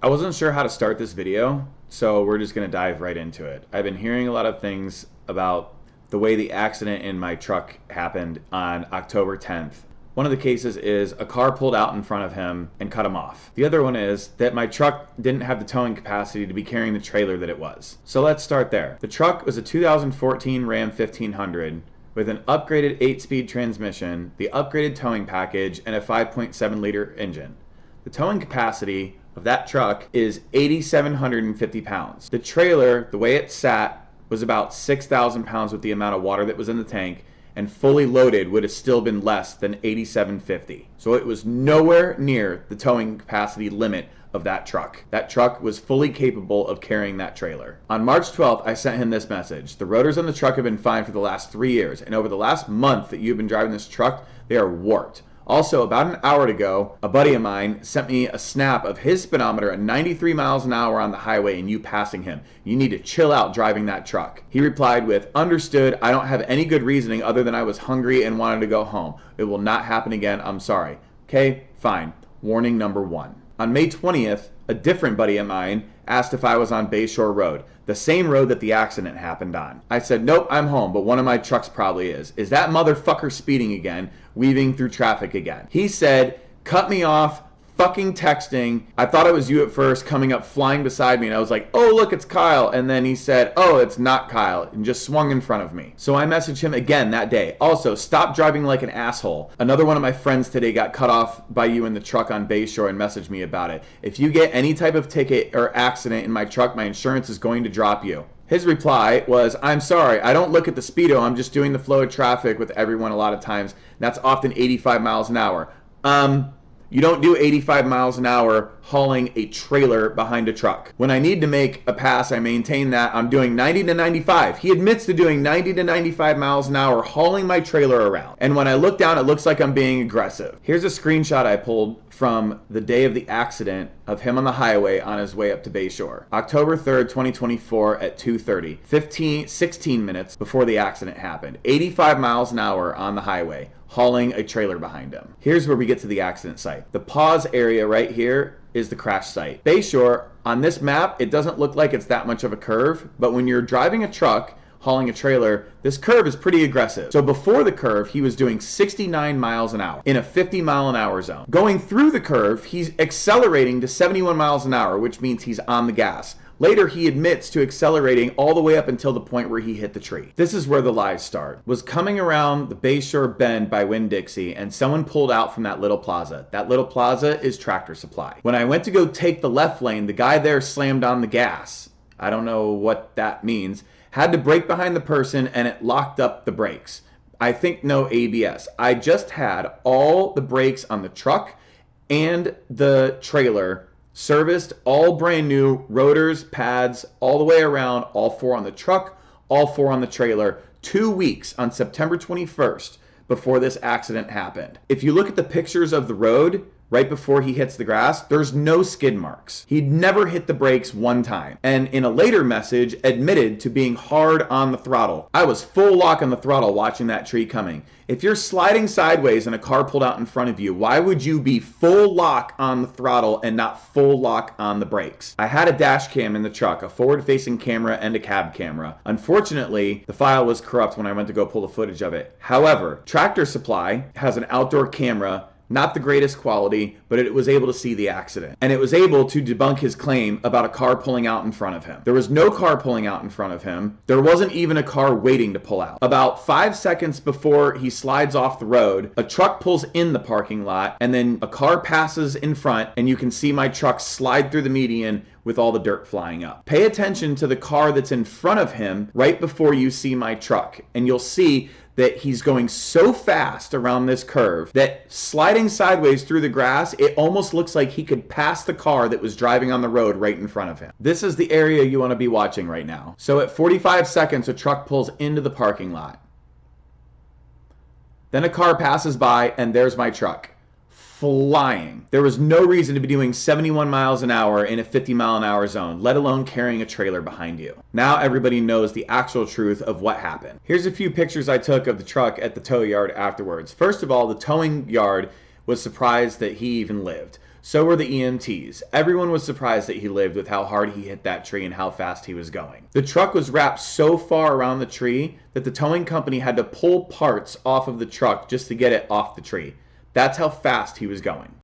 I wasn't sure how to start this video, so we're just gonna dive right into it. I've been hearing a lot of things about the way the accident in my truck happened on October 10th. One of the cases is a car pulled out in front of him and cut him off. The other one is that my truck didn't have the towing capacity to be carrying the trailer that it was. So let's start there. The truck was a 2014 Ram 1500 with an upgraded 8-speed transmission, the upgraded towing package, and a 5.7-liter engine. The towing capacity of that truck is 8,750 pounds. The trailer, the way it sat, was about 6,000 pounds with the amount of water that was in the tank, and fully loaded would have still been less than 8,750. So it was nowhere near the towing capacity limit of that truck. That truck was fully capable of carrying that trailer. On March 12th, I sent him this message. The rotors on the truck have been fine for the last 3 years, and over the last month that you've been driving this truck, they are warped. Also, about an hour ago, a buddy of mine sent me a snap of his speedometer at 93 miles an hour on the highway and you passing him. You need to chill out driving that truck. He replied with, "Understood, I don't have any good reasoning other than I was hungry and wanted to go home. It will not happen again, I'm sorry." Okay, fine. Warning number 1. On May 20th, a different buddy of mine asked if I was on Bayshore Road, the same road that the accident happened on. I said, "Nope, I'm home, but one of my trucks probably is. Is that motherfucker speeding again, weaving through traffic again?" He said, "Cut me off, fucking texting. I thought it was you at first, coming up flying beside me," and I was like, "Oh, look, it's Kyle." And then he said, "Oh, it's not Kyle," and just swung in front of me. So I messaged him again that day. Also, stop driving like an asshole. Another one of my friends today got cut off by you in the truck on Bayshore and messaged me about it. If you get any type of ticket or accident in my truck, my insurance is going to drop you. His reply was, "I'm sorry, I don't look at the speedo, I'm just doing the flow of traffic with everyone a lot of times. That's often 85 miles an hour. You don't do 85 miles an hour hauling a trailer behind a truck. When I need to make a pass, I maintain that I'm doing 90 to 95. He admits to doing 90 to 95 miles an hour hauling my trailer around. And when I look down, it looks like I'm being aggressive." Here's a screenshot I pulled from the day of the accident of him on the highway on his way up to Bayshore. October 3rd, 2024 at 2:30, 16 minutes before the accident happened. 85 miles an hour on the highway, hauling a trailer behind him. Here's where we get to the accident site. The pause area right here is the crash site. Bayshore, on this map, it doesn't look like it's that much of a curve, but when you're driving a truck, hauling a trailer, this curve is pretty aggressive. So before the curve, he was doing 69 miles an hour in a 50 mile an hour zone. Going through the curve, he's accelerating to 71 miles an hour, which means he's on the gas. Later, he admits to accelerating all the way up until the point where he hit the tree. This is where the lies start. Was coming around the Bayshore bend by Winn-Dixie, and someone pulled out from that little plaza. That little plaza is Tractor Supply. When I went to go take the left lane, the guy there slammed on the gas. I don't know what that means. Had to brake behind the person and it locked up the brakes. I think no ABS. I just had all the brakes on the truck and the trailer serviced, all brand new, rotors, pads, all the way around, all 4 on the truck, all 4 on the trailer, 2 weeks on September 21st before this accident happened. If you look at the pictures of the road, right before he hits the grass, there's no skid marks. He'd never hit the brakes one time. And in a later message, admitted to being hard on the throttle. "I was full lock on the throttle watching that tree coming." If you're sliding sideways and a car pulled out in front of you, why would you be full lock on the throttle and not full lock on the brakes? I had a dash cam in the truck, a forward-facing camera and a cab camera. Unfortunately, the file was corrupt when I went to go pull the footage of it. However, Tractor Supply has an outdoor camera, not the greatest quality, but it was able to see the accident. And it was able to debunk his claim about a car pulling out in front of him. There was no car pulling out in front of him. There wasn't even a car waiting to pull out. About 5 seconds before he slides off the road, a truck pulls in the parking lot, and then a car passes in front, and you can see my truck slide through the median with all the dirt flying up. Pay attention to the car that's in front of him right before you see my truck, and you'll see that he's going so fast around this curve that sliding sideways through the grass, it almost looks like he could pass the car that was driving on the road right in front of him. This is the area you want to be watching right now. So at 45 seconds, a truck pulls into the parking lot. Then a car passes by, and there's my truck. flying. There was no reason to be doing 71 miles an hour in a 50 mile an hour zone, let alone carrying a trailer behind you. Now everybody knows the actual truth of what happened. Here's a few pictures I took of the truck at the tow yard afterwards. First of all, the towing yard was surprised that he even lived. So were the EMTs. Everyone was surprised that he lived with how hard he hit that tree and how fast he was going. The truck was wrapped so far around the tree that the towing company had to pull parts off of the truck just to get it off the tree. That's how fast he was going.